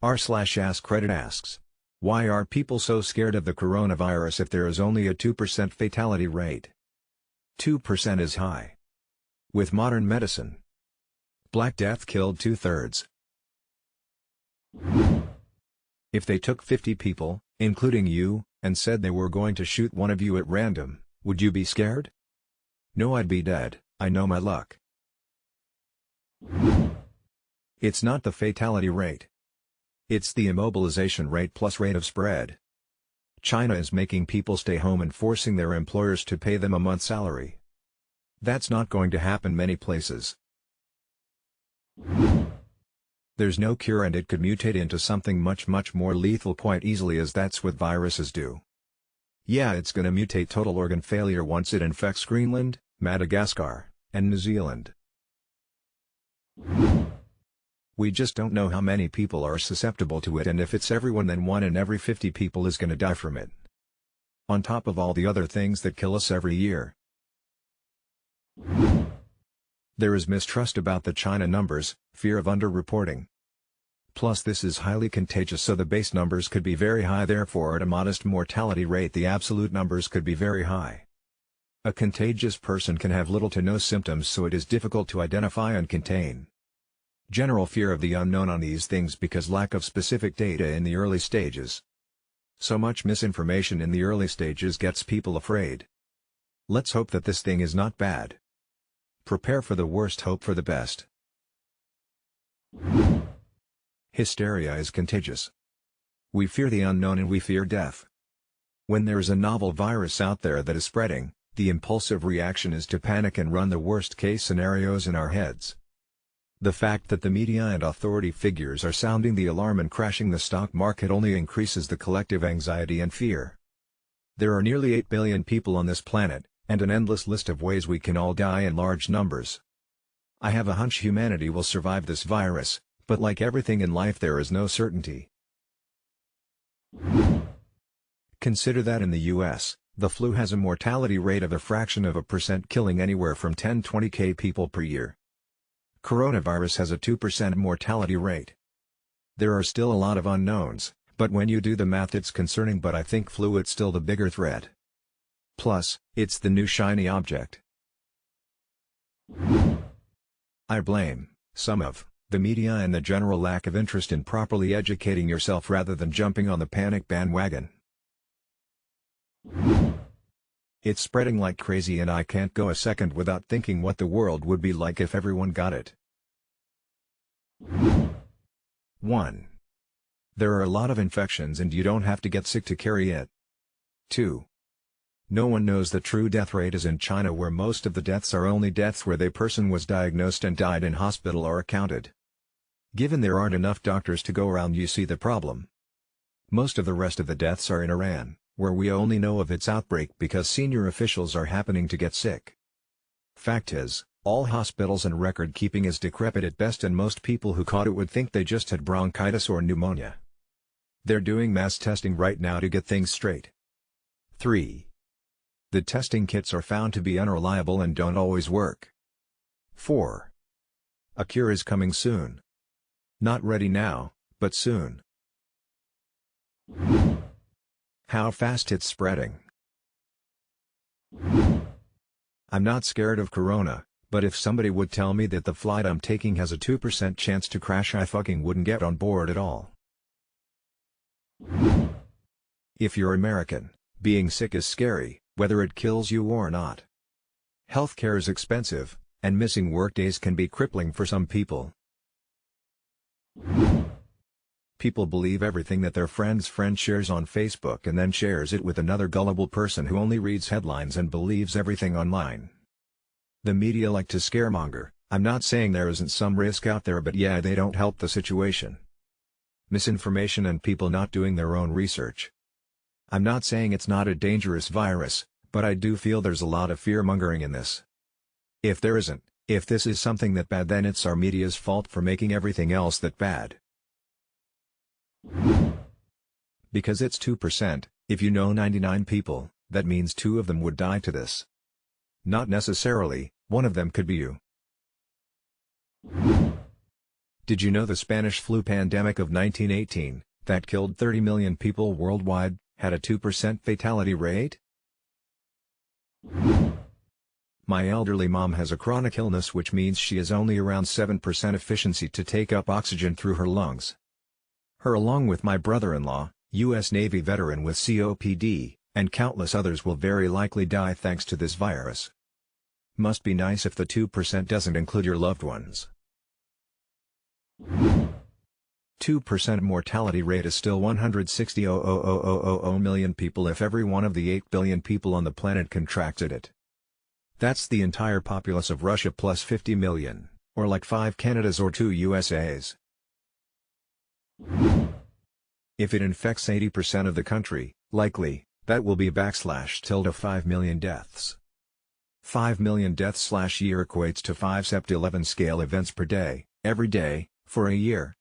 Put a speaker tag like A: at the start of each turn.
A: r/AskReddit asks, why are people so scared of the coronavirus if there is only a 2% fatality rate? 2% is high. With modern medicine, Black Death killed 2/3. If they took 50 people, including you, and said they were going to shoot one of you at random, would you be scared? No, I'd be dead, I know my luck. It's not the fatality rate. It's the immobilization rate plus rate of spread. China is making people stay home and forcing their employers to pay them a month's salary. That's not going to happen many places. There's no cure and it could mutate into something much more lethal quite easily, as that's what viruses do. Yeah, it's gonna mutate total organ failure once it infects Greenland, Madagascar, and New Zealand. We just don't know how many people are susceptible to it, and if it's everyone, then 1 in every 50 people is gonna die from it. On top of all the other things that kill us every year. There is mistrust about the China numbers, fear of underreporting. Plus this is highly contagious, so the base numbers could be very high, therefore at a modest mortality rate the absolute numbers could be very high. A contagious person can have little to no symptoms, so it is difficult to identify and contain. General fear of the unknown on these things because lack of specific data in the early stages. So much misinformation in the early stages gets people afraid. Let's hope that this thing is not bad. Prepare for the worst, hope for the best. Hysteria is contagious. We fear the unknown and we fear death. When there is a novel virus out there that is spreading, the impulsive reaction is to panic and run the worst-case scenarios in our heads. The fact that the media and authority figures are sounding the alarm and crashing the stock market only increases the collective anxiety and fear. There are nearly 8 billion people on this planet, and an endless list of ways we can all die in large numbers. I have a hunch humanity will survive this virus, but like everything in life there is no certainty. Consider that in the US, the flu has a mortality rate of a fraction of a percent, killing anywhere from 10–20K people per year. Coronavirus has a 2% mortality rate. There are still a lot of unknowns, but when you do the math it's concerning, but I think flu it's still the bigger threat. Plus, it's the new shiny object. I blame some of the media and the general lack of interest in properly educating yourself rather than jumping on the panic bandwagon. It's spreading like crazy and I can't go a second without thinking what the world would be like if everyone got it. 1. There are a lot of infections and you don't have to get sick to carry it. 2. No one knows the true death rate is in China, where most of the deaths are only deaths where the person was diagnosed and died in hospital are accounted. Given there aren't enough doctors to go around, you see the problem. Most of the rest of the deaths are in Iran, where we only know of its outbreak because senior officials are happening to get sick. Fact is, all hospitals and record-keeping is decrepit at best, and most people who caught it would think they just had bronchitis or pneumonia. They're doing mass testing right now to get things straight. 3. The testing kits are found to be unreliable and don't always work. 4. A cure is coming soon. Not ready now, but soon. How fast it's spreading. I'm not scared of corona, but if somebody would tell me that the flight I'm taking has a 2% chance to crash, I fucking wouldn't get on board at all. If you're American, being sick is scary, whether it kills you or not. Healthcare is expensive, and missing workdays can be crippling for some people. People believe everything that their friend's friend shares on Facebook and then shares it with another gullible person who only reads headlines and believes everything online. The media like to scaremonger. I'm not saying there isn't some risk out there, but yeah, they don't help the situation. Misinformation and people not doing their own research. I'm not saying it's not a dangerous virus, but I do feel there's a lot of fear-mongering in this. If there isn't, if this is something that bad, then it's our media's fault for making everything else that bad. Because it's 2%, if you know 99 people, that means 2 of them would die to this. Not necessarily, one of them could be you. Did you know the Spanish flu pandemic of 1918, that killed 30 million people worldwide, had a 2% fatality rate? My elderly mom has a chronic illness, which means she has only around 7% efficiency to take up oxygen through her lungs. Her, along with my brother-in-law, U.S. Navy veteran with COPD, and countless others will very likely die thanks to this virus. Must be nice if the 2% doesn't include your loved ones. 2% mortality rate is still 160,000 million people if every one of the 8 billion people on the planet contracted it. That's the entire populace of Russia plus 50 million, or like 5 Canadas or 2 USAs. If it infects 80% of the country, likely, that will be / 5 million deaths. 5 million deaths / year equates to 5 × 10^11 scale events per day, every day, for a year.